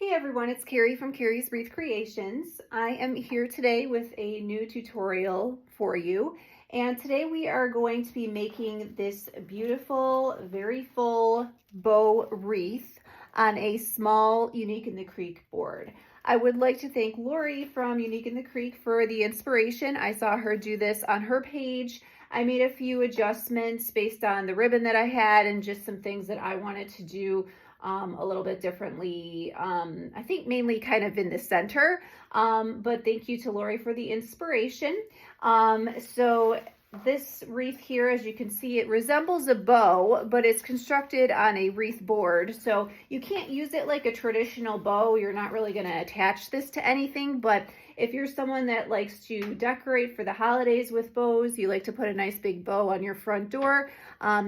Hey everyone, it's Carrie from Carrie's Wreath Creations. I am here today with a new tutorial for you. And today we are going to be making this beautiful, very full bow wreath on a small Unique in the Creek board. I would like to thank Lori from Unique in the Creek for the inspiration. I saw her do this on her page. I made a few adjustments based on the ribbon that I had and just some things that I wanted to do a little bit differently. I think mainly kind of in the center, but thank you to Lori for the inspiration. So this wreath here, as you can see, it resembles a bow, but it's constructed on a wreath board. So you can't use it like a traditional bow. You're not really going to attach this to anything, but if you're someone that likes to decorate for the holidays with bows, you like to put a nice big bow on your front door,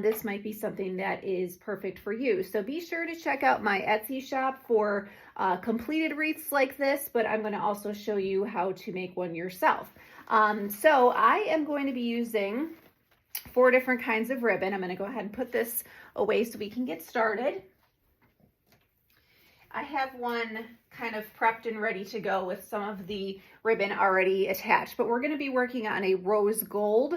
this might be something that is perfect for you. So be sure to check out my Etsy shop for completed wreaths like this, but I'm going to also show you how to make one yourself. So I am going to be using 4 different kinds of ribbon. I'm going to go ahead and put this away so we can get started. I have one kind of prepped and ready to go with some of the ribbon already attached, but we're going to be working on a rose gold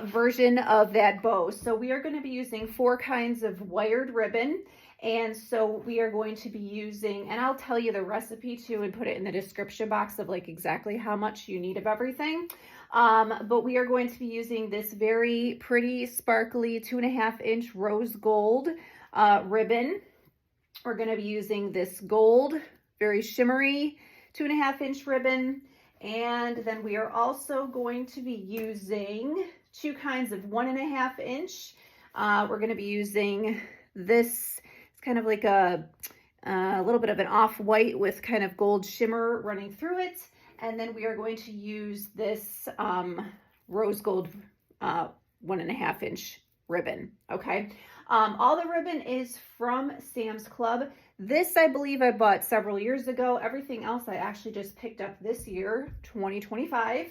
version of that bow. So we are going to be using 4 kinds of wired ribbon. And so we are going to be using, and I'll tell you the recipe too and put it in the description box of like exactly how much you need of everything. But we are going to be using this very pretty, sparkly 2.5-inch rose gold ribbon. We're going to be using this gold, very shimmery 2.5-inch ribbon. And then we are also going to be using 2 kinds of 1.5-inch. We're going to be using this, it's kind of like a little bit of an off-white with kind of gold shimmer running through it. And then we are going to use this rose gold 1.5-inch ribbon, okay? All the ribbon is from Sam's Club. This, I believe I bought several years ago. Everything else I actually just picked up this year, 2025.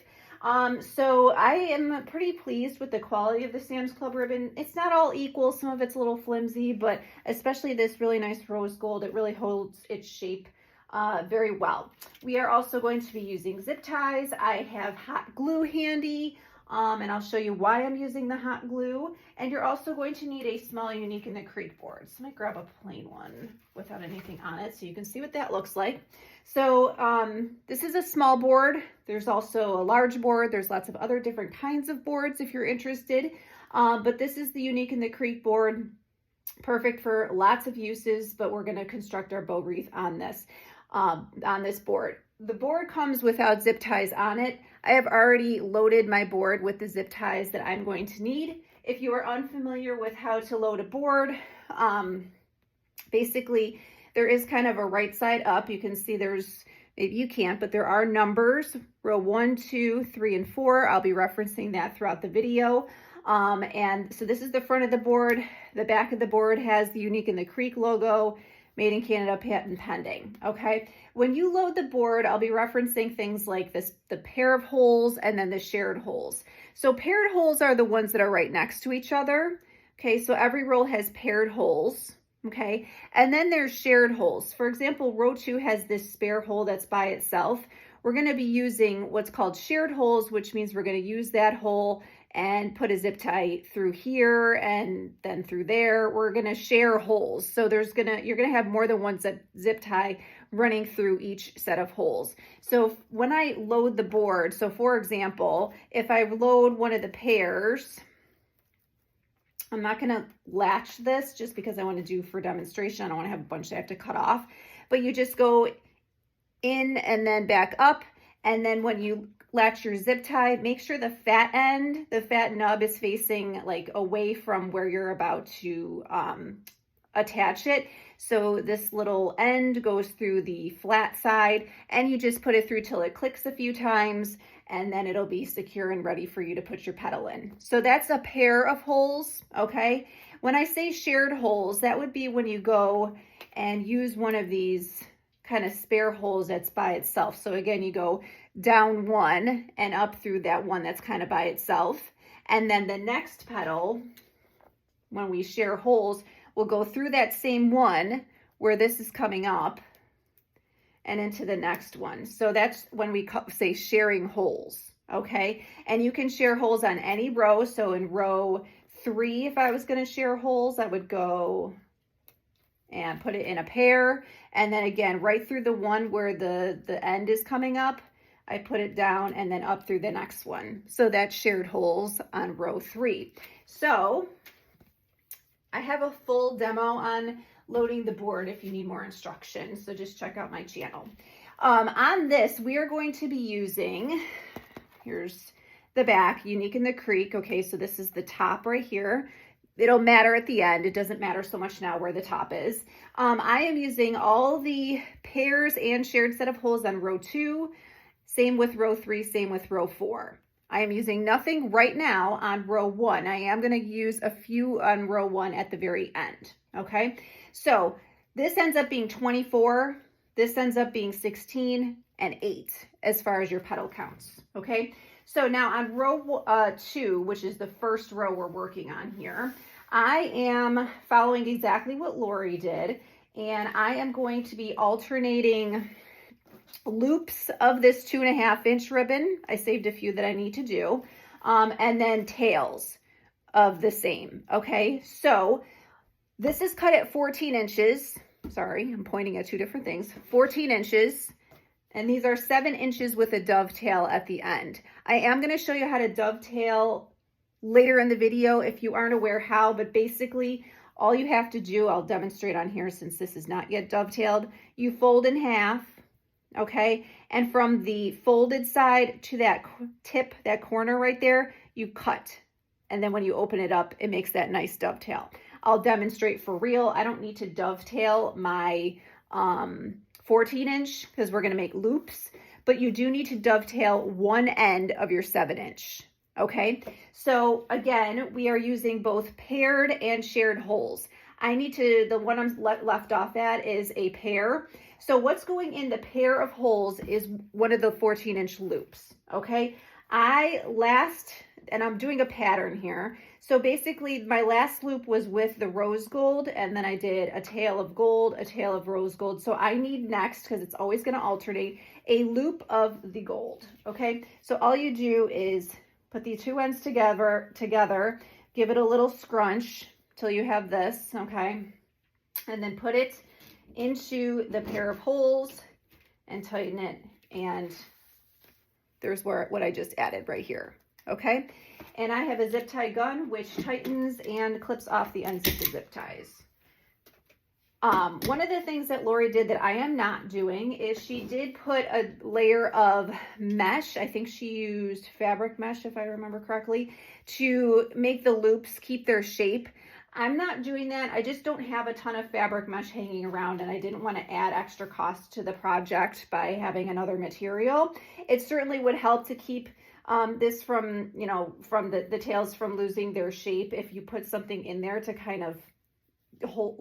So I am pretty pleased with the quality of the Sam's Club ribbon. It's not all equal. Some of it's a little flimsy, but especially this really nice rose gold, it really holds its shape very well. We are also going to be using zip ties. I have hot glue handy. And I'll show you why I'm using the hot glue. And you're also going to need a small Unique in the Creek board. So I'm going to grab a plain one without anything on it so you can see what that looks like. So this is a small board. There's also a large board. There's lots of other different kinds of boards if you're interested. But this is the Unique in the Creek board. Perfect for lots of uses, but we're going to construct our bow wreath on this board. The board comes without zip ties on it. I have already loaded my board with the zip ties that I'm going to need. If you are unfamiliar with how to load a board, basically there is kind of a right side up. You can see there's, maybe you can't, but there are numbers, row 1, 2, 3, and 4. I'll be referencing that throughout the video. And so this is the front of the board. The back of the board has the Unique in the Creek logo. Made in Canada, patent pending, okay? When you load the board, I'll be referencing things like this, the pair of holes and then the shared holes. So paired holes are the ones that are right next to each other, okay? So every roll has paired holes, okay? And then there's shared holes. For example, row 2 has this spare hole that's by itself. We're gonna be using what's called shared holes, which means we're gonna use that hole and put a zip tie through here and then through there. We're gonna share holes. So you're gonna have more than one zip tie running through each set of holes. So when I load the board, so for example, if I load one of the pairs, I'm not gonna latch this just because I wanna do for demonstration. I don't wanna have a bunch that I have to cut off, but you just go in and then back up. And then when you latch your zip tie, make sure the fat end, the fat nub is facing like away from where you're about to attach it. So this little end goes through the flat side and you just put it through till it clicks a few times and then it'll be secure and ready for you to put your petal in. So that's a pair of holes, okay? When I say shared holes, that would be when you go and use one of these kind of spare holes that's by itself. So again, you go down one and up through that one that's kind of by itself. And then the next petal, when we share holes, we'll go through that same one where this is coming up and into the next one. So that's when we say sharing holes, okay? And you can share holes on any row. So in row 3, if I was going to share holes, I would go and put it in a pair. And then again, right through the one where the end is coming up, I put it down and then up through the next one. So that's shared holes on row 3. So I have a full demo on loading the board if you need more instructions. So just check out my channel. On this, we are going to be using, here's the back, Unique in the Creek. Okay, so this is the top right here. It'll matter at the end. It doesn't matter so much now where the top is. I am using all the pairs and shared set of holes on row 2. Same with row 3, same with row 4. I am using nothing right now on row 1. I am going to use a few on row 1 at the very end. Okay, so this ends up being 24. This ends up being 16 and 8 as far as your petal counts. Okay, so now on row 2, which is the first row we're working on here, I am following exactly what Lori did, and I am going to be alternating loops of this 2.5 inch ribbon. I saved a few that I need to do, and then tails of the same. Okay, so this is cut at 14 inches. Sorry, I'm pointing at 2 different things. 14 inches, and these are 7 inches with a dovetail at the end. I am going to show you how to dovetail later in the video if you aren't aware how, but basically all you have to do, I'll demonstrate on here since this is not yet dovetailed, you fold in half, okay, and from the folded side to that tip, that corner right there, you cut, and then when you open it up, it makes that nice dovetail. I'll demonstrate for real. I don't need to dovetail my 14 inch because we're going to make loops, but you do need to dovetail one end of your 7 inch. Okay, so again, we are using both paired and shared holes. I need to, the one I'm left off at is a pair. So what's going in the pair of holes is one of the 14 inch loops. Okay, and I'm doing a pattern here. So basically my last loop was with the rose gold, and then I did a tail of gold, a tail of rose gold. So I need next, because it's always going to alternate, a loop of the gold. Okay, so all you do is put the 2 ends together, give it a little scrunch till you have this, okay? And then put it into the pair of holes and tighten it. And there's what I just added right here, okay? And I have a zip tie gun, which tightens and clips off the ends of the zip ties. One of the things that Lori did that I am not doing is she did put a layer of mesh. I think she used fabric mesh, if I remember correctly, to make the loops keep their shape. I'm not doing that. I just don't have a ton of fabric mesh hanging around, and I didn't want to add extra cost to the project by having another material. It certainly would help to keep this from, from the tails from losing their shape if you put something in there to kind of hold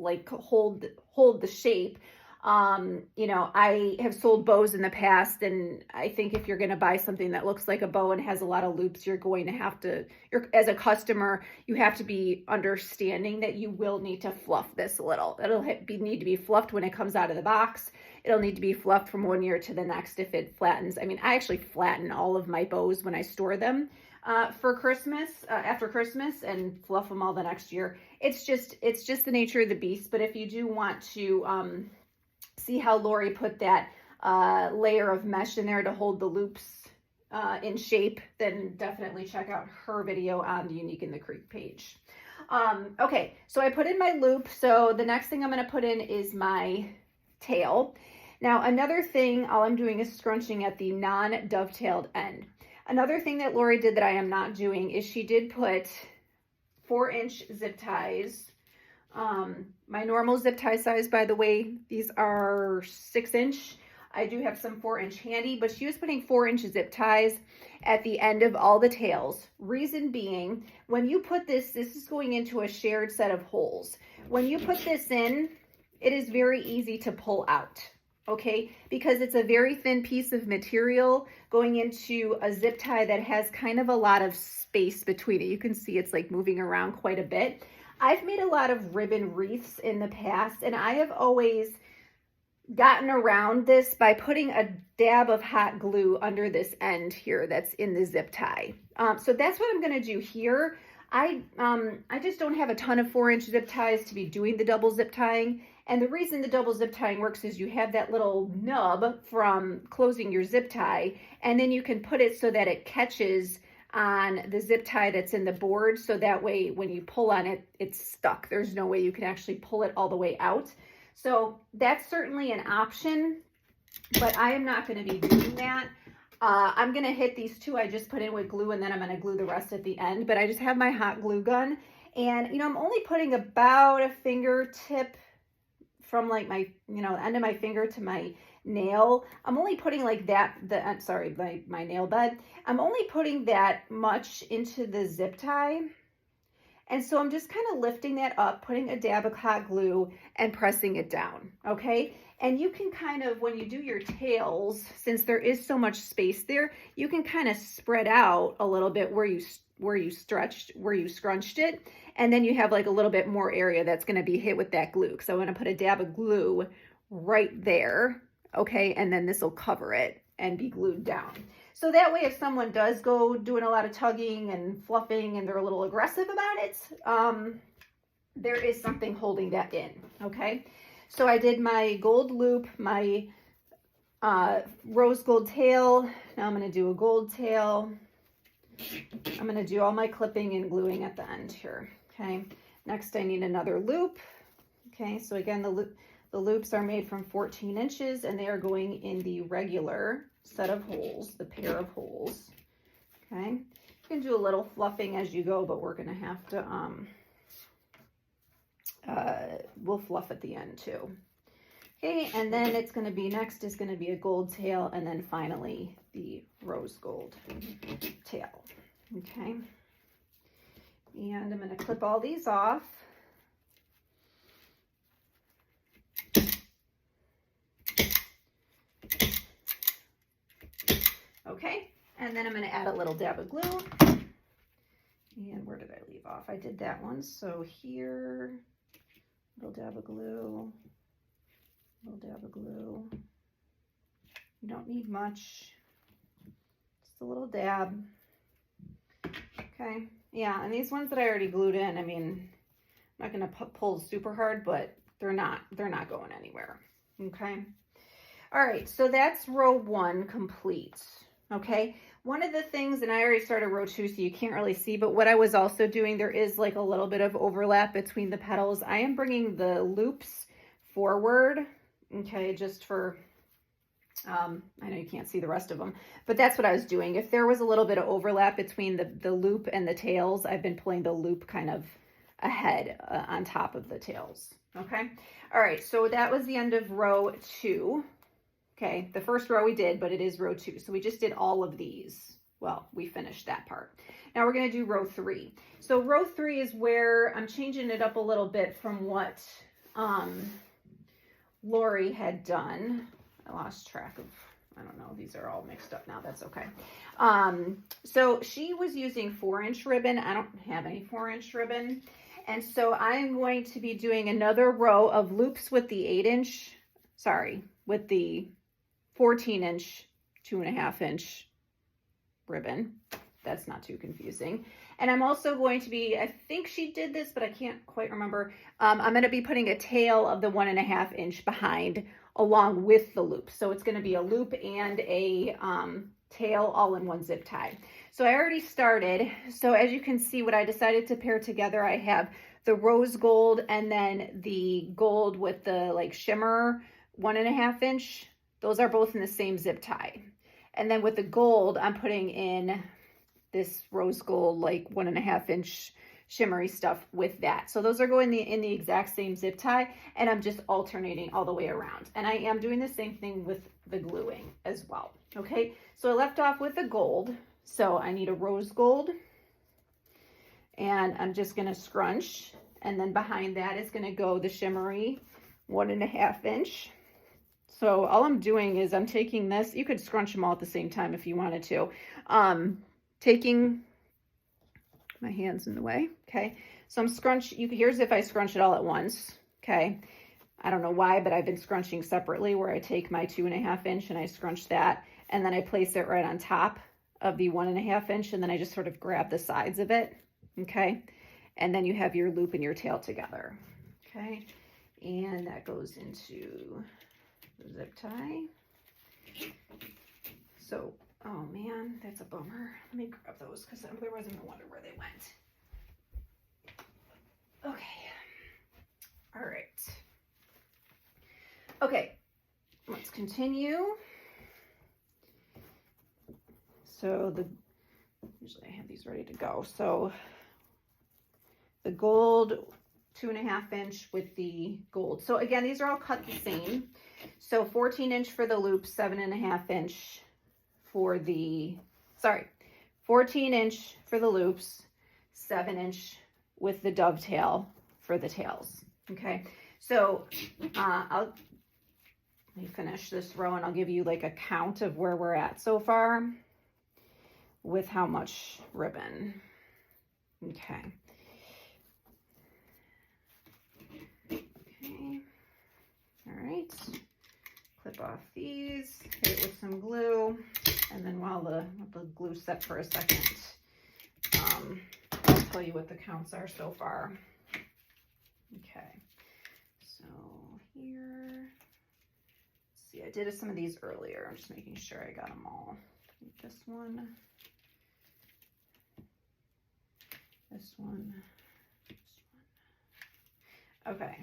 the shape. I have sold bows in the past, and I think if you're going to buy something that looks like a bow and has a lot of loops, you're going to have to, as a customer, you have to be understanding that you will need to fluff this a little. It'll need to be fluffed when it comes out of the box. It'll need to be fluffed from one year to the next if it flattens. I mean, I actually flatten all of my bows when I store them for Christmas, after Christmas, and fluff them all the next year. It's just the nature of the beast. But if you do want to see how Lori put that layer of mesh in there to hold the loops in shape, then definitely check out her video on the Unique in the Creek page. Okay, so I put in my loop. So the next thing I'm going to put in is my tail. Now, another thing, all I'm doing is scrunching at the non-dovetailed end. Another thing that Lori did that I am not doing is she did put 4-inch zip ties. My normal zip tie size, by the way, these are 6-inch. I do have some 4-inch handy, but she was putting 4-inch zip ties at the end of all the tails. Reason being, when you put this is going into a shared set of holes. When you put this in, it is very easy to pull out. Okay, because it's a very thin piece of material going into a zip tie that has kind of a lot of space between it. You can see it's like moving around quite a bit. I've made a lot of ribbon wreaths in the past, and I have always gotten around this by putting a dab of hot glue under this end here that's in the zip tie. So that's what I'm going to do here. I just don't have a ton of 4-inch zip ties to be doing the double zip tying. And the reason the double zip tying works is you have that little nub from closing your zip tie, and then you can put it so that it catches on the zip tie that's in the board. So that way, when you pull on it, it's stuck. There's no way you can actually pull it all the way out. So that's certainly an option, but I am not going to be doing that. I'm going to hit these two I just put in with glue, and then I'm going to glue the rest at the end. But I just have my hot glue gun, and, you know, I'm only putting about a fingertip from like my, you know, end of my finger to my nail. I'm only putting like that, my nail bed. I'm only putting that much into the zip tie. And so I'm just kind of lifting that up, putting a dab of hot glue and pressing it down, okay? And you can kind of, when you do your tails, since there is so much space there, you can kind of spread out a little bit where you scrunched it, and then you have like a little bit more area that's going to be hit with that glue. So I'm going to put a dab of glue right there, okay? And then this will cover it and be glued down. So that way, if someone does go doing a lot of tugging and fluffing and they're a little aggressive about it, there is something holding that in, okay? So I did my gold loop, my rose gold tail. Now I'm going to do a gold tail. I'm going to do all my clipping and gluing at the end here, okay? Next, I need another loop, okay? So again, the loops are made from 14 inches, and they are going in the regular set of holes, the pair of holes, okay? You can do a little fluffing as you go, but we're going to have to, we'll fluff at the end too. Okay, and then it's going to be, next is going to be a gold tail, and then finally the rose gold tail, okay? And I'm going to clip all these off. Okay, and then I'm going to add a little dab of glue. And where did I leave off? I did that one. So here, little dab of glue, little dab of glue. You don't need much, just a little dab. Okay, yeah, and these ones that I already glued in, I mean, I'm not going to pull super hard, but they're not going anywhere. Okay. All right, so that's row 1 complete. Okay, one of the things, and I already started row 2, so you can't really see, but what I was also doing, there is like a little bit of overlap between the petals. I am bringing the loops forward, okay, just for, I know you can't see the rest of them, but that's what I was doing. If there was a little bit of overlap between the loop and the tails, I've been pulling the loop kind of ahead on top of the tails, okay? All right, so that was the end of row 2. Okay, the first row we did, but it is row 2. So we just did all of these. Well, we finished that part. Now we're going to do row 3. So row 3 is where I'm changing it up a little bit from what Lori had done. I lost track of, I don't know, these are all mixed up now. That's okay. So she was using 4-inch ribbon. I don't have any 4-inch ribbon. And so I'm going to be doing another row of loops with the 8-inch, with the 14-inch, 2.5-inch ribbon. That's not too confusing. And I'm also going to be, I think she did this, but I can't quite remember. I'm going to be putting a tail of the 1.5-inch behind along with the loop. So it's going to be a loop and a tail all in one zip tie. So I already started. So as you can see, what I decided to pair together, I have the rose gold and then the gold with the like shimmer 1.5-inch. Those are both in the same zip tie. And then with the gold, I'm putting in this rose gold, like 1.5-inch shimmery stuff with that. So those are going in the exact same zip tie, and I'm just alternating all the way around. And I am doing the same thing with the gluing as well. Okay, so I left off with the gold. So I need a rose gold, and I'm just gonna scrunch. And then behind that is gonna go the shimmery 1.5-inch. So all I'm doing is I'm taking this, you could scrunch them all at the same time if you wanted to. Taking my hands in the way, okay? So I'm here's if I scrunch it all at once, okay? I don't know why, but I've been scrunching separately, where I take my 2.5 inch and I scrunch that, and then I place it right on top of the 1.5 inch, and then I just sort of grab the sides of it, okay? And then you have your loop and your tail together, okay? And that goes into the zip tie. So, oh man, that's a bummer. Let me grab those, because otherwise I'm gonna wonder where they went. Okay, all right. Okay, let's continue. So usually I have these ready to go. So the gold 2.5 inch with the gold. So again, these are all cut the same. So 14 inch for the loop, 7.5 inch for the, 14 inch for the loops, 7 inch with the dovetail for the tails. Okay, so let me finish this row and I'll give you like a count of where we're at so far with how much ribbon. Okay. Okay. All right. Clip off these, hit it with some glue, and then while the glue's set for a second, I'll tell you what the counts are so far. Okay. So here, let's see, I did some of these earlier. I'm just making sure I got them all. This one, this one, this one. Okay,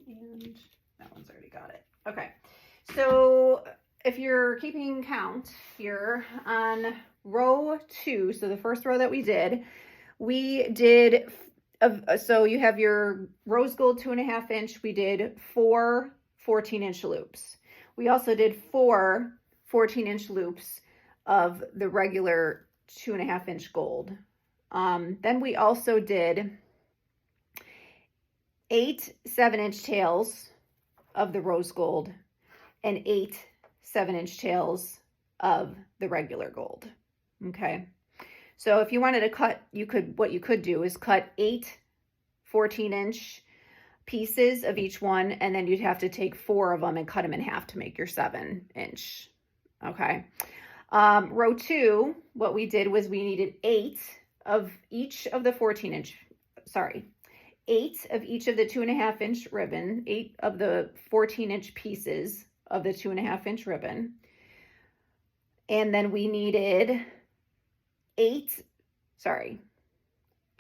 and that one's already got it. Okay, so if you're keeping count here on row 2, so the first row that we did, so you have your rose gold 2.5 inch, we did 4 14-inch loops. We also did 4 14-inch loops of the regular 2.5 inch gold. Then we also did 8 7-inch tails of the rose gold and 8 7-inch tails of the regular gold. Okay. So if you wanted to cut, what you could do is cut 8 14-inch pieces of each one, and then you'd have to take 4 of them and cut them in half to make your 7-inch. Okay. Row 2, what we did was we needed 8 of each of the 8 of each of the 2.5 inch ribbon, 8 of the 14-inch pieces of the 2.5 inch ribbon. And then we needed a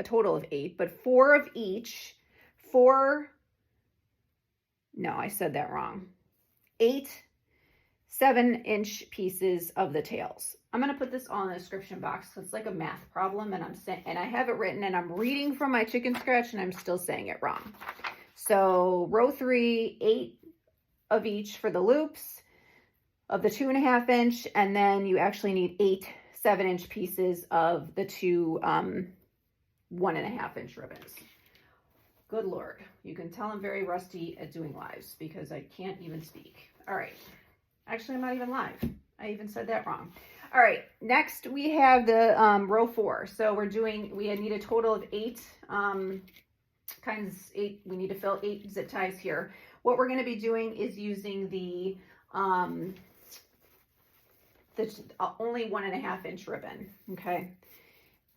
total of 8, but 4 of each, 8 7-inch pieces of the tails. I'm going to put this all in the description box. So it's like a math problem, and I have it written, and I'm reading from my chicken scratch, and I'm still saying it wrong. So row 3, 8 of each for the loops of the 2.5 inch, and then you actually need 8 7-inch pieces of the 2 1.5 inch ribbons. Good Lord. You can tell I'm very rusty at doing lives because I can't even speak. All right. Actually, I'm not even live. I even said that wrong. All right. Next, we have the row 4. So we need a total of 8 we need to fill 8 zip ties here. What we're going to be doing is using the only 1.5 inch ribbon. Okay.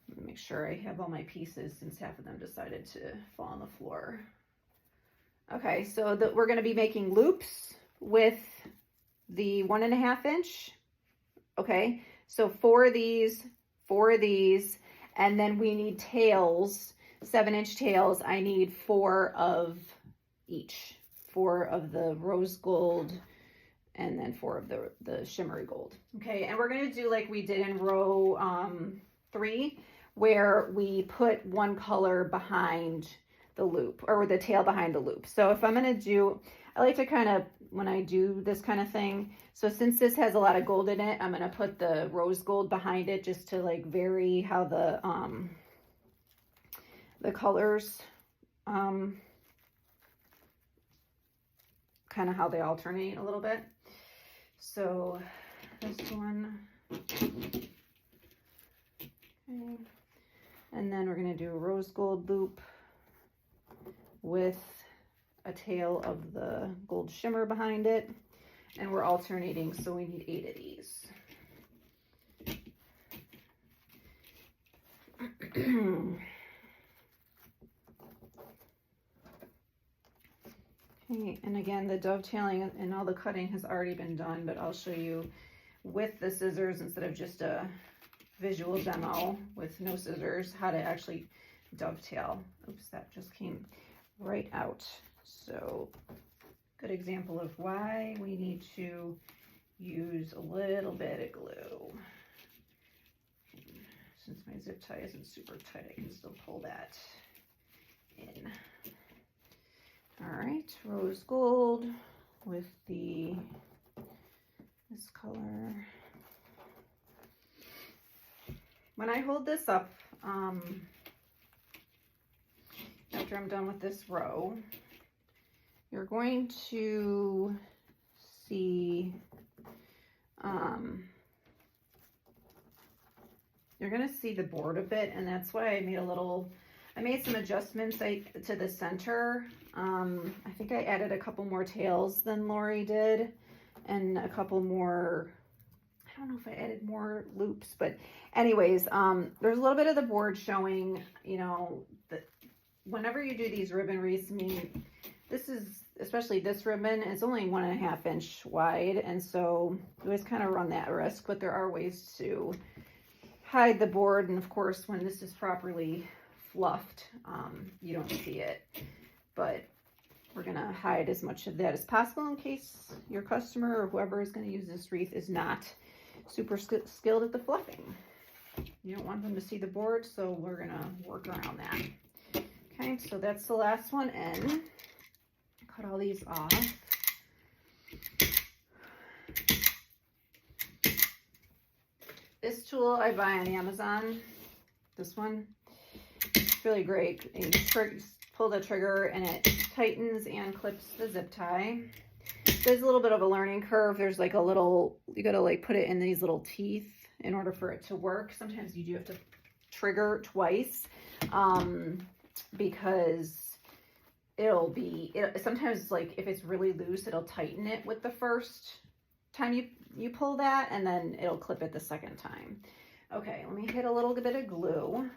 Let me make sure I have all my pieces since half of them decided to fall on the floor. Okay, so we're going to be making loops with the 1.5 inch. Okay, so 4 of these, and then we need tails, 7-inch tails. I need 4 of each, 4 of the rose gold, and then 4 of the shimmery gold. Okay, and we're going to do like we did in row 3, where we put one color behind the loop, or the tail behind the loop. So if I'm going to do, I like to kind of, when I do this kind of thing, so since this has a lot of gold in it, I'm going to put the rose gold behind it just to like vary how the colors, kind of how they alternate a little bit. So this one, okay. And then we're going to do a rose gold loop with a tail of the gold shimmer behind it, and we're alternating, so we need 8 of these. Okay, and again, the dovetailing and all the cutting has already been done, but I'll show you with the scissors instead of just a visual demo with no scissors, how to actually dovetail. Oops, that just came right out. So good example of why we need to use a little bit of glue. Since my zip tie isn't super tight, I can still pull that in. All right, rose gold with this color. When I hold this up, after I'm done with this row, you're going to see, you're going to see the board a bit, and that's why I made some adjustments to the center. I think I added a couple more tails than Lori did, and a couple more, I don't know if I added more loops, but anyways, there's a little bit of the board showing, you know, that whenever you do these ribbon wreaths, I mean, this is, especially this ribbon, it's only 1.5 inch wide, and so you always kind of run that risk, but there are ways to hide the board, and of course, when this is properly fluffed, you don't see it, but we're going to hide as much of that as possible in case your customer or whoever is going to use this wreath is not super skilled at the fluffing. You don't want them to see the board, so we're going to work around that. Okay, so that's the last one in. Cut all these off. This tool I buy on Amazon, this one, it's really great. You pull the trigger and it tightens and clips the zip tie. There's a little bit of a learning curve. There's like a little, you gotta like put it in these little teeth in order for it to work. Sometimes you do have to trigger twice because sometimes like if it's really loose, it'll tighten it with the first time you pull that, and then it'll clip it the second time. Okay, let me hit a little bit of glue.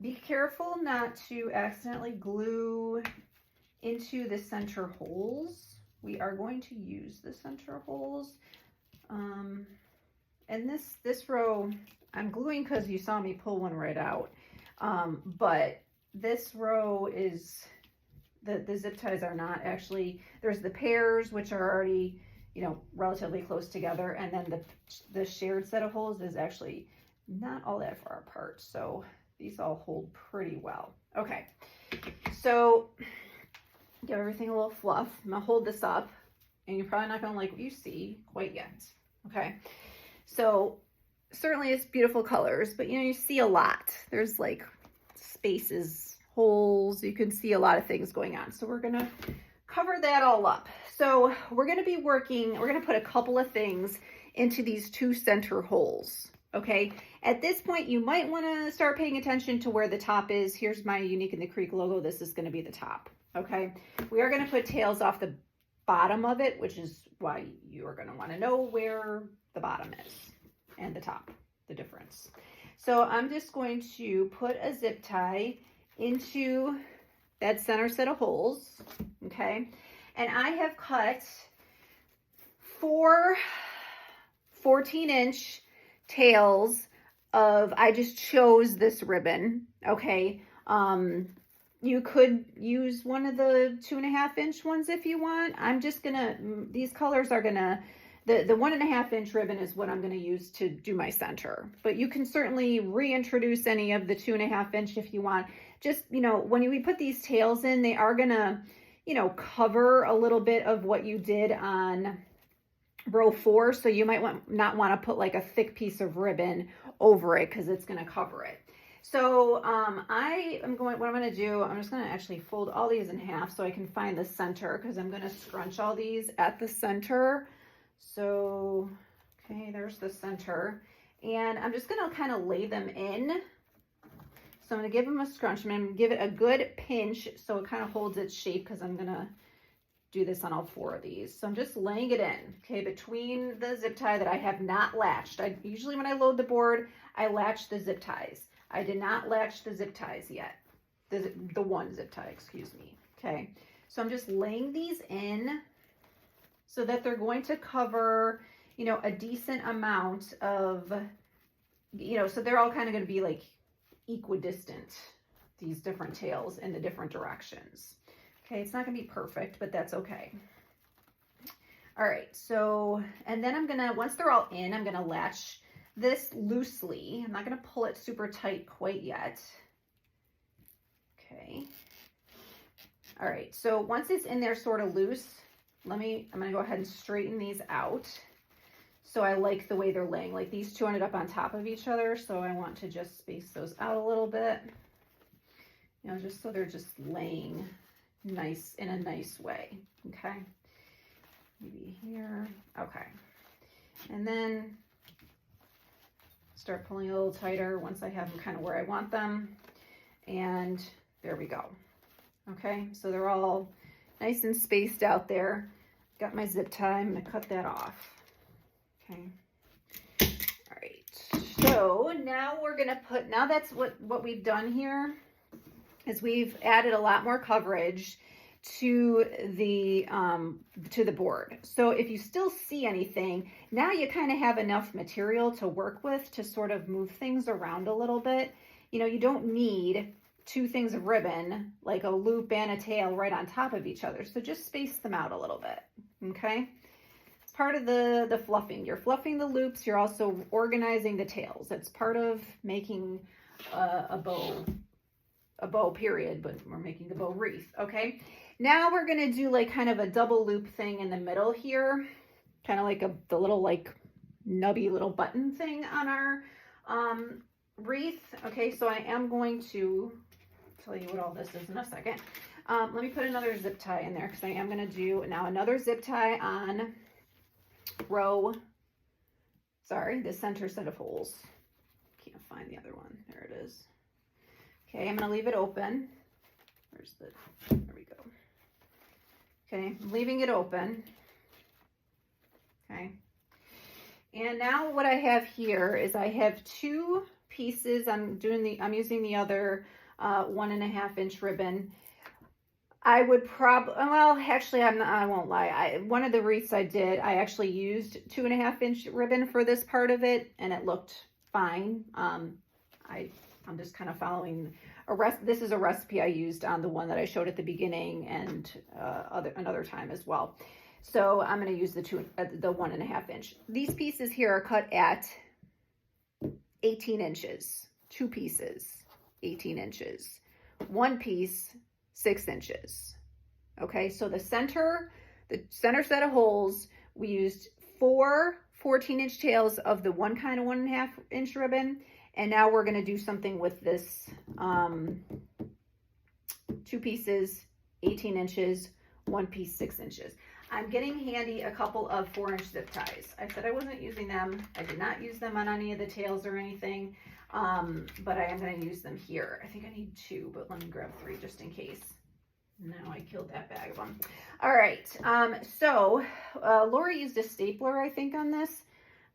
Be careful not to accidentally glue into the center holes. We are going to use the center holes. And this row, I'm gluing because you saw me pull one right out. But this row is, the zip ties are not actually, there's the pairs, which are already, you know, relatively close together. And then the shared set of holes is actually not all that far apart. So these all hold pretty well. Okay, so give everything a little fluff. I'm gonna hold this up, and you're probably not gonna like what you see quite yet. Okay, so certainly it's beautiful colors, but you know, you see a lot. There's like spaces, holes, you can see a lot of things going on. So we're gonna cover that all up. So we're gonna put a couple of things into these 2 center holes. Okay, at this point, you might want to start paying attention to where the top is. Here's my Unique in the Creek logo. This is going to be the top. Okay, we are going to put tails off the bottom of it, which is why you are going to want to know where the bottom is and the top, the difference. So I'm just going to put a zip tie into that center set of holes. Okay, and I have cut 4 14-inch tails of, I just chose this ribbon. Okay, you could use one of the 2.5 inch ones if you want. I'm just gonna, these colors are gonna, the 1.5 inch ribbon is what I'm gonna use to do my center, but you can certainly reintroduce any of the 2.5 inch if you want. Just, you know, when we put these tails in, they are gonna, you know, cover a little bit of what you did on row 4, so you might not want to put like a thick piece of ribbon over it because it's going to cover it. So what I'm going to do, I'm just going to actually fold all these in half so I can find the center, because I'm going to scrunch all these at the center. So, okay, there's the center, and I'm just going to kind of lay them in So I'm going to give them a scrunch. I'm going to give it a good pinch so it kind of holds its shape, because I'm going to do this on all 4 of these. So I'm just laying it in, okay, between the zip tie that I have not latched. Usually when I load the board, I latch the zip ties. I did not latch the zip ties yet. The one zip tie, excuse me. Okay, so I'm just laying these in so that they're going to cover, you know, a decent amount of, you know, so they're all kind of going to be like equidistant, these different tails in the different directions. Okay, it's not going to be perfect, but that's okay. All right, so, and then I'm going to, once they're all in, I'm going to latch this loosely. I'm not going to pull it super tight quite yet. Okay. All right, so once it's in there sort of loose, I'm going to go ahead and straighten these out. So I like the way they're laying. Like these two ended up on top of each other, so I want to just space those out a little bit. You know, just so they're just laying nice in a nice way. Okay. Maybe here. Okay. And then start pulling a little tighter once I have them kind of where I want them. And there we go. Okay, so they're all nice and spaced out there. Got my zip tie. I'm going to cut that off. Okay. All right. So now we're going to put, now that's what we've done here is we've added a lot more coverage to the board. So if you still see anything, now you kind of have enough material to work with to sort of move things around a little bit. You know, you don't need 2 things of ribbon, like a loop and a tail right on top of each other. So just space them out a little bit, okay? It's part of the fluffing. You're fluffing the loops. You're also organizing the tails. It's part of making a bow period, but we're making the bow wreath, okay? Now we're gonna do like kind of a double loop thing in the middle here, kind of like the little like nubby little button thing on our wreath. Okay, so I am going to tell you what all this is in a second. Let me put another zip tie in there because I am going to do now another zip tie on the center set of holes. Can't find the other one. There it is. Okay, I'm going to leave it open. There we go. Okay, I'm leaving it open. Okay. And now what I have here is I have 2 pieces. I'm using the other 1.5 inch ribbon. I would probably, well, actually, I won't lie. One of the wreaths I did, I actually used 2.5 inch ribbon for this part of it, and it looked fine. I'm just kind of following this is a recipe I used on the one that I showed at the beginning and another time as well. So I'm going to use the 1.5 inch. These pieces here are cut at 18 inches, 2 pieces, 18 inches, 1 piece, 6 inches. Okay, so the center set of holes, we used 4 14-inch tails of the one kind of 1.5 inch ribbon. And now we're going to do something with this 2 pieces, 18 inches, 1 piece, 6 inches. I'm getting handy a couple of 4-inch zip ties. I said I wasn't using them. I did not use them on any of the tails or anything, but I am going to use them here. I think I need 2, but let me grab 3 just in case. Now I killed that bag of them. All right, so Lori used a stapler, I think, on this.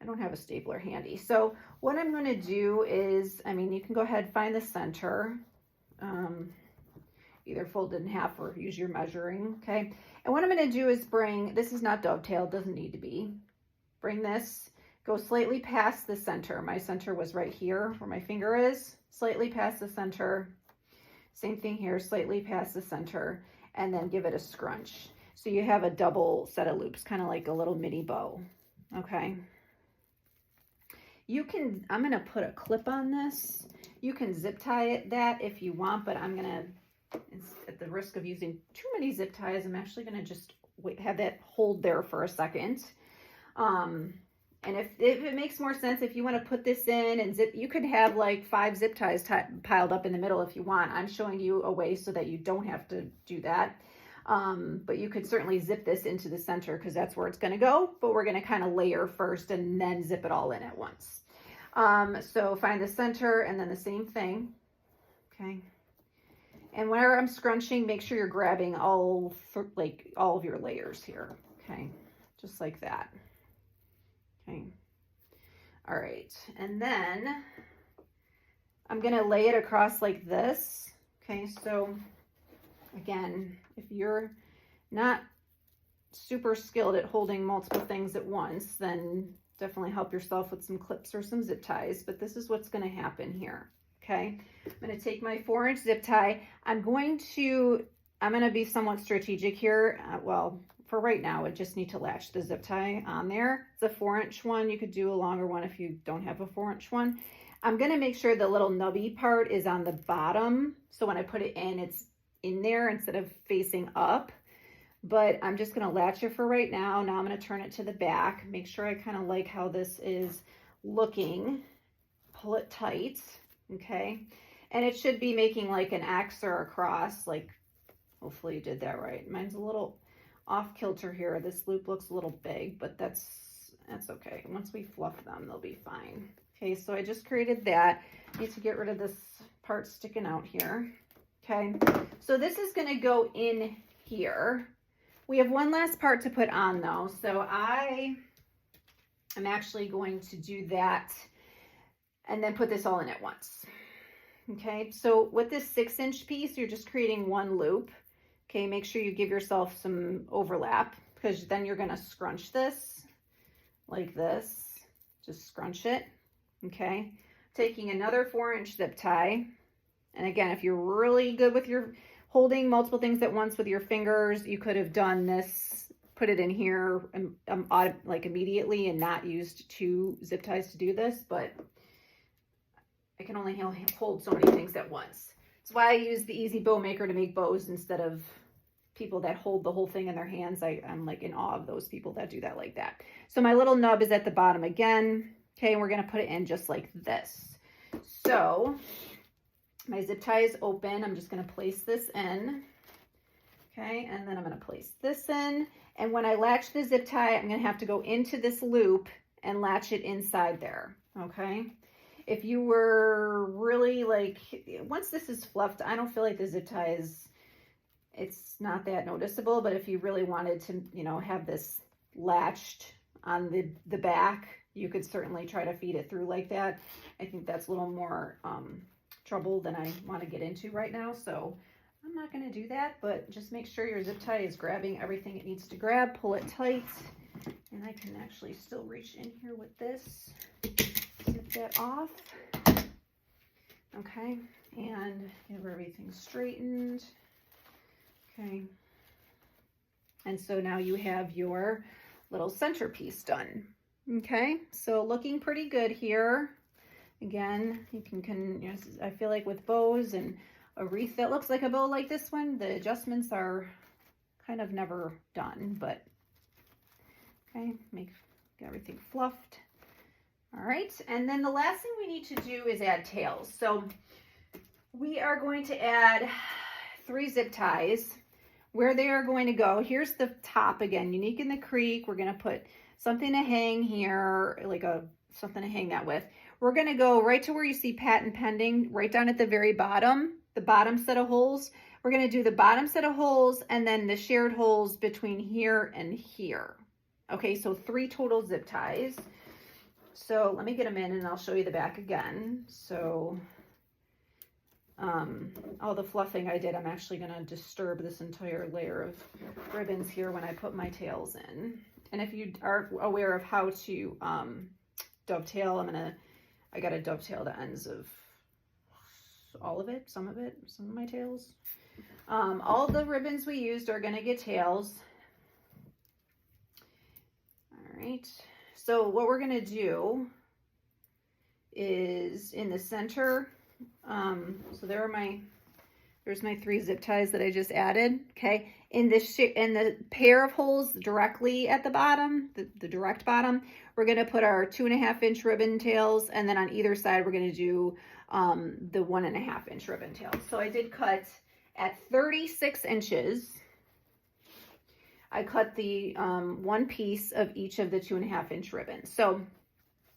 I don't have a stapler handy. So what I'm going to do is, you can go ahead and find the center, either fold it in half or use your measuring, okay? And what I'm going to do is this is not dovetail, doesn't need to be. Bring this, go slightly past the center. My center was right here where my finger is, slightly past the center. Same thing here, slightly past the center, and then give it a scrunch. So you have a double set of loops, kind of like a little mini bow, okay? I'm going to put a clip on this. You can zip tie that if you want, but I'm going to, at the risk of using too many zip ties, I'm actually going to just have that hold there for a second. And if it makes more sense, if you want to put this in and zip, you could have like 5 zip ties piled up in the middle if you want. I'm showing you a way so that you don't have to do that. But you could certainly zip this into the center because that's where it's going to go, but we're going to kind of layer first and then zip it all in at once. So find the center and then the same thing. okay? And whenever I'm scrunching, make sure you're grabbing all of your layers here, okay? Just like that, okay? All right, and then I'm gonna lay it across like this, okay? So again, if you're not super skilled at holding multiple things at once, then definitely help yourself with some clips or some zip ties, but this is what's gonna happen here, okay? I'm gonna take my 4-inch zip tie. I'm gonna be somewhat strategic here. Well, for right now, I just need to latch the zip tie on there. It's a 4-inch one. You could do a longer one if you don't have a 4-inch one. I'm gonna make sure the little nubby part is on the bottom, so when I put it in, it's in there instead of facing up. But I'm just gonna latch it for right now. Now I'm gonna turn it to the back, make sure I kind of like how this is looking. Pull it tight, okay? And it should be making like an X or a cross, like hopefully you did that right. Mine's a little off kilter here. This loop looks a little big, but that's okay. Once we fluff them, they'll be fine. Okay, so I just created that. I need to get rid of this part sticking out here. Okay, so this is gonna go in here. We have one last part to put on though, so I am actually going to do that and then put this all in at once. Okay, so with this 6-inch piece, you're just creating one loop. Okay, make sure you give yourself some overlap because then you're gonna scrunch this like this. Just scrunch it, okay? Taking another 4-inch zip tie. And again, if you're really good with your holding multiple things at once with your fingers, you could have done this, put it in here like immediately and not used 2 zip ties to do this, but I can only hold so many things at once. That's why I use the Easy Bow Maker to make bows instead of people that hold the whole thing in their hands. I'm like in awe of those people that do that like that. So my little nub is at the bottom again, okay, and we're gonna put it in just like this. So my zip tie is open. I'm just gonna place this in, okay, and then I'm gonna place this in. And when I latch the zip tie, I'm gonna have to go into this loop and latch it inside there, okay? If you were really like, once this is fluffed, I don't feel like the zip tie it's not that noticeable, but if you really wanted to, you know, have this latched on the back, you could certainly try to feed it through like that. I think that's a little more trouble than I want to get into right now, so I'm not going to do that, but just make sure your zip tie is grabbing everything it needs to grab. Pull it tight, and I can actually still reach in here with this. Zip that off, okay, and get everything straightened, okay. And so now you have your little centerpiece done, okay. So looking pretty good here. Again, you can you know, I feel like with bows and a wreath that looks like a bow like this one, the adjustments are kind of never done, but okay, get everything fluffed. All right, and then the last thing we need to do is add tails. So we are going to add 3 zip ties. Where they are going to go, here's the top again, unique in the creek. We're gonna put something to hang here, like something to hang that with. We're gonna go right to where you see patent pending, right down at the very bottom, the bottom set of holes. We're gonna do the bottom set of holes and then the shared holes between here and here. Okay, so 3 total zip ties. So let me get them in and I'll show you the back again. So all the fluffing I did, I'm actually going to disturb this entire layer of ribbons here when I put my tails in. And if you are aware of how to dovetail, I got to dovetail the ends of all of it, some of my tails. All the ribbons we used are going to get tails. All right. So what we're going to do is in the center, so there's my 3 zip ties that I just added, okay? In the pair of holes directly at the bottom, the direct bottom, we're going to put our 2.5-inch ribbon tails, and then on either side we're going to do the 1.5-inch ribbon tails. So I did cut at 36 inches. I cut the 1 piece of each of the 2.5-inch ribbons. So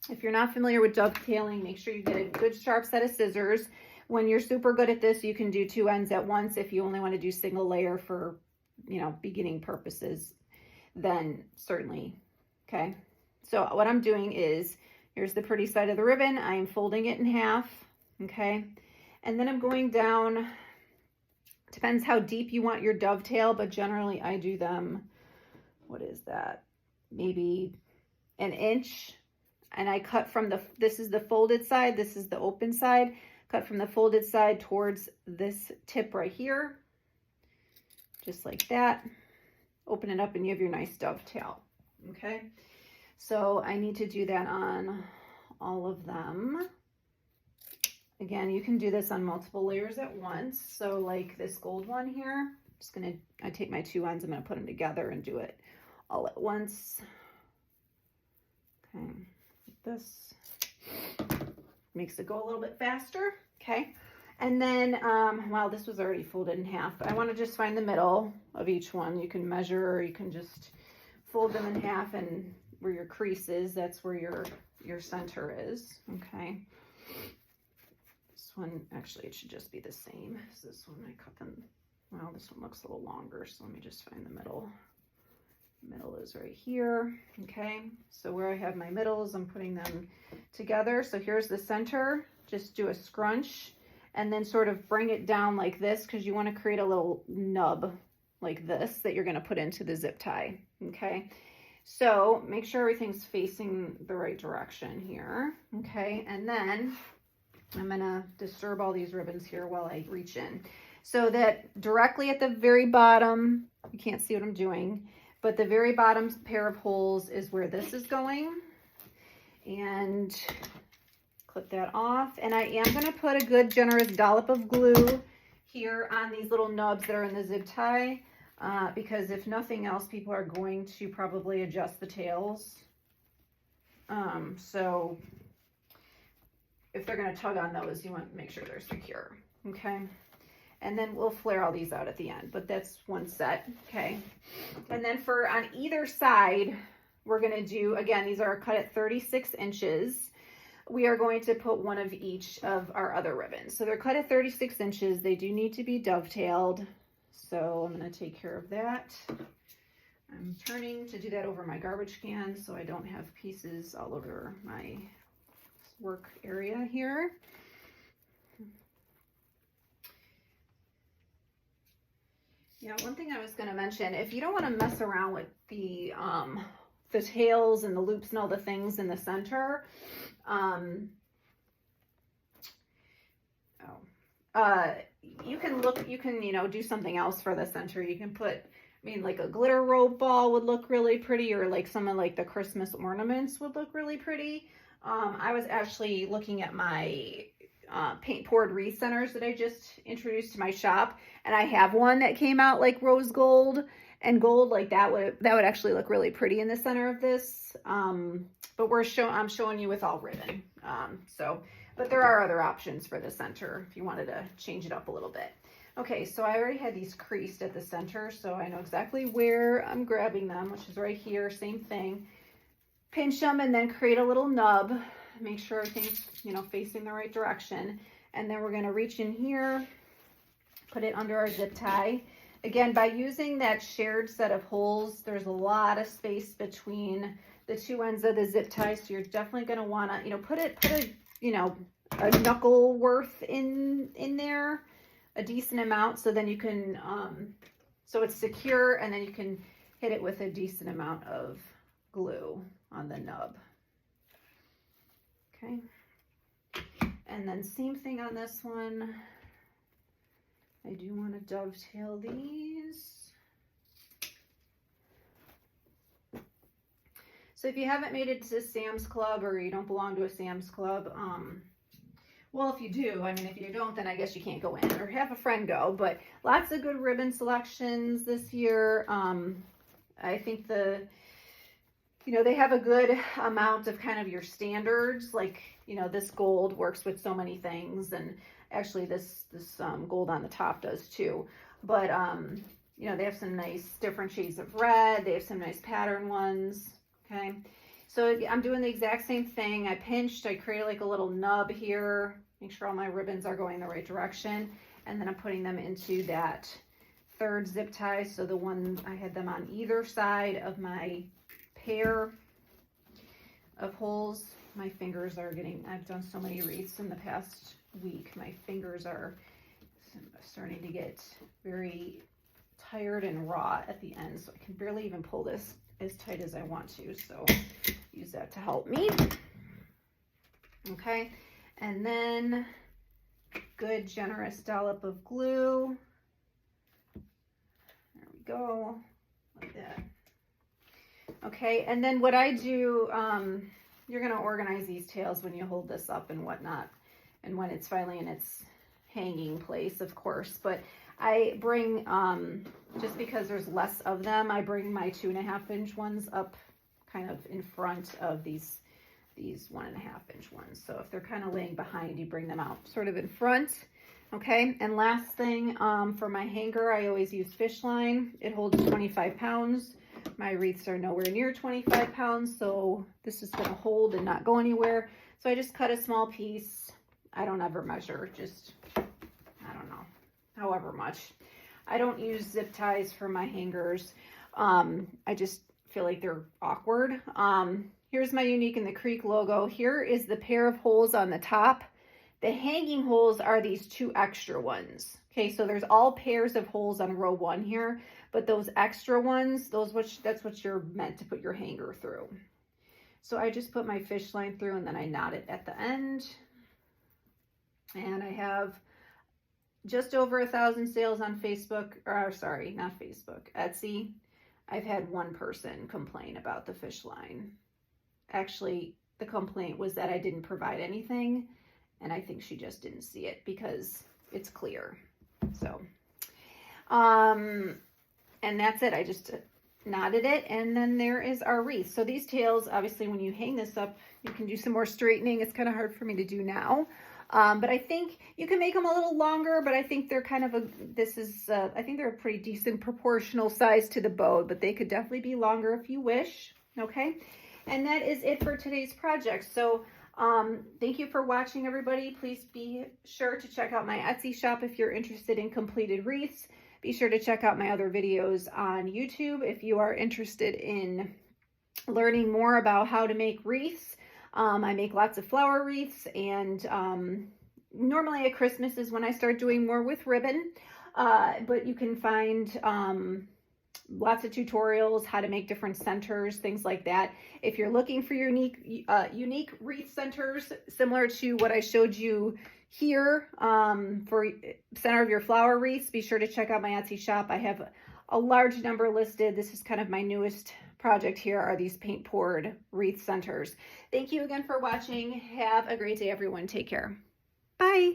if you're not familiar with dovetailing, make sure you get a good sharp set of scissors. When you're super good at this, you can do 2 ends at once. If you only want to do single layer for, you know, beginning purposes, then certainly. Okay. So what I'm doing is, here's the pretty side of the ribbon. I'm folding it in half. Okay. And then I'm going down, depends how deep you want your dovetail, but generally I do them, what is that? Maybe an inch. And I cut from this is the folded side, this is the open side. Cut from the folded side towards this tip right here. Just like that. Open it up and you have your nice dovetail. Okay. So I need to do that on all of them. Again, you can do this on multiple layers at once. So like this gold one here, I take my 2 ends, I'm gonna put them together and do it all at once. Okay, like this makes it go a little bit faster. Okay, and then, wow, this was already folded in half, but I wanna just find the middle of each one. You can measure, or you can just fold them in half, and where your crease is, that's where your center is. Okay. One, actually it should just be the same as this one. I cut them, well, this one looks a little longer, so let me just find the middle. Middle is right here. Okay, so where I have my middles, I'm putting them together. So here's the center. Just do a scrunch and then sort of bring it down like this, because you want to create a little nub like this that you're going to put into the zip tie. Okay, so make sure everything's facing the right direction here. Okay, and then I'm going to disturb all these ribbons here while I reach in, so that directly at the very bottom, you can't see what I'm doing, but the very bottom pair of holes is where this is going. And clip that off. And I am going to put a good generous dollop of glue here on these little nubs that are in the zip tie, because if nothing else, people are going to probably adjust the tails. So if they're going to tug on those, you want to make sure they're secure. Okay. And then we'll flare all these out at the end, but that's one set. Okay. And then for on either side, we're going to do, again, these are cut at 36 inches. We are going to put one of each of our other ribbons. So they're cut at 36 inches. They do need to be dovetailed. So I'm going to take care of that. I'm turning to do that over my garbage can so I don't have pieces all over my work area here. Yeah, one thing I was going to mention, if you don't want to mess around with the tails and the loops and all the things in the center, you can, you know, do something else for the center. You can put, I mean, like a glitter rope ball would look really pretty, or like some of like the Christmas ornaments would look really pretty. I was actually looking at my paint poured wreath centers that I just introduced to my shop, and I have one that came out like rose gold and gold, like that would actually look really pretty in the center of this. But I'm showing you with all ribbon. But there are other options for the center if you wanted to change it up a little bit. Okay, so I already had these creased at the center, so I know exactly where I'm grabbing them, which is right here, same thing. Pinch them and then create a little nub. Make sure everything's, you know, facing the right direction. And then we're going to reach in here, put it under our zip tie. Again, by using that shared set of holes, there's a lot of space between the two ends of the zip tie. So you're definitely going to want to, you know, put a, you know, a knuckle worth in there, a decent amount. So then you can, so it's secure, and then you can hit it with a decent amount of glue on the nub. Okay. And then same thing on this one. I do want to dovetail these. So if you haven't made it to Sam's Club, or you don't belong to a Sam's Club, well, if you do, I mean, if you don't, then I guess you can't go in, or have a friend go, but lots of good ribbon selections this year. I think you know, they have a good amount of kind of your standards, like, you know, this gold works with so many things, and actually this gold on the top does too. But, you know, they have some nice different shades of red. They have some nice pattern ones. Okay. So I'm doing the exact same thing. I pinched, I created like a little nub here, Make sure all my ribbons are going the right direction. And then I'm putting them into that third zip tie. So the one, I had them on either side of my pair of holes. My fingers are getting, I've done so many wreaths in the past week. My fingers are starting to get very tired and raw at the end. So I can barely even pull this as tight as I want to. So use that to help me. Okay. And then good generous dollop of glue. There we go, like that. Okay, and then what I do, you're gonna organize these tails when you hold this up and whatnot, and when it's finally in its hanging place, of course. But I bring, just because there's less of them, I bring my 2.5 inch ones up kind of in front of these 1.5 inch ones. So if they're kind of laying behind, you bring them out sort of in front. Okay, and last thing, for my hanger, I always use fish line. It holds 25 pounds. My wreaths are nowhere near 25 pounds, so this is gonna hold and not go anywhere. So I just cut a small piece. I don't ever measure, just, I don't know, however much. I don't use zip ties for my hangers. I just feel like they're awkward. Here's my Unique in the Creek logo. Here is the pair of holes on the top. The hanging holes are these 2 extra ones. Okay, so there's all pairs of holes on row 1 here, but those extra ones, that's what you're meant to put your hanger through. So I just put my fish line through and then I knot it at the end. And I have just over 1,000 sales on Facebook, or sorry, not Facebook, Etsy. I've had one person complain about the fish line. Actually, the complaint was that I didn't provide anything, and I think she just didn't see it because it's clear. So, and that's it. I just knotted it, and then there is our wreath. So these tails, obviously, when you hang this up, you can do some more straightening. It's kind of hard for me to do now. But I think you can make them a little longer, but I think they're kind of I think they're a pretty decent proportional size to the bow, but they could definitely be longer if you wish. Okay. And that is it for today's project. So thank you for watching, everybody. Please be sure to check out my Etsy shop if you're interested in completed wreaths. Be sure to check out my other videos on YouTube if you are interested in learning more about how to make wreaths. I make lots of flower wreaths, and normally at Christmas is when I start doing more with ribbon, but you can find lots of tutorials, how to make different centers, things like that. If you're looking for your unique wreath centers, similar to what I showed you here for center of your flower wreaths, be sure to check out my Etsy shop. I have a large number listed. This is kind of my newest project here, are these paint poured wreath centers. Thank you again for watching. Have a great day, everyone. Take care. Bye.